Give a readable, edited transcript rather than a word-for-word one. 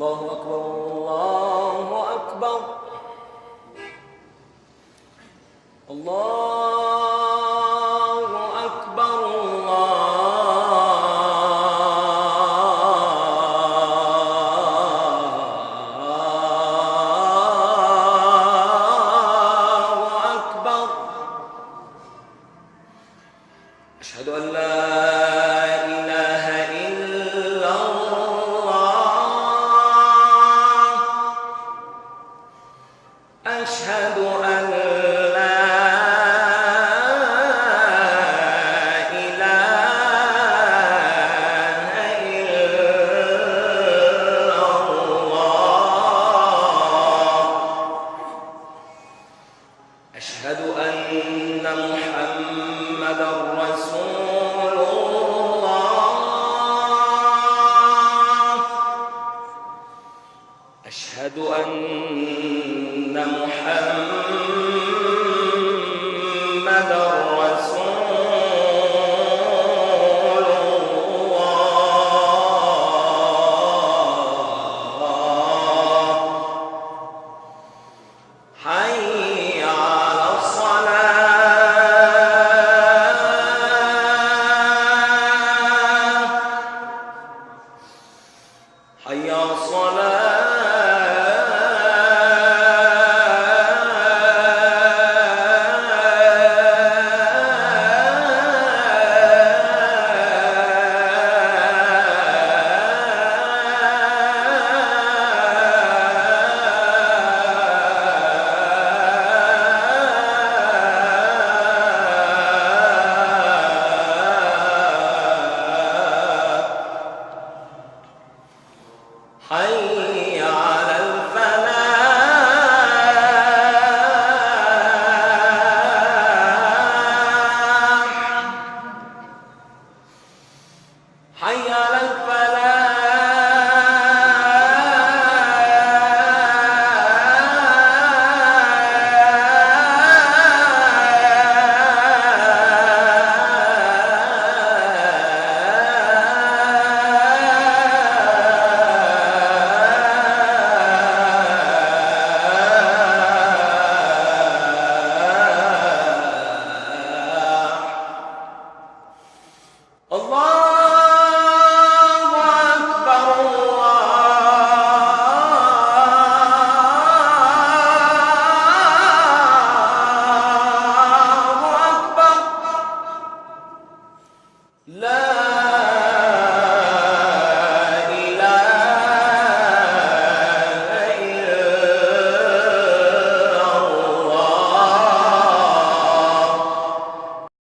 الله أكبر الله أكبر الله أكبر الله أكبر. أشهد أن لا إله إلا الله. أشهد أن لا إله إلا الله. أشهد أن محمدًا رسول الله. أشهد أن محمدًا رسول الله. حي على الصلاة. حي على الصلاة. حي على الفلاح. حي على الفلاح.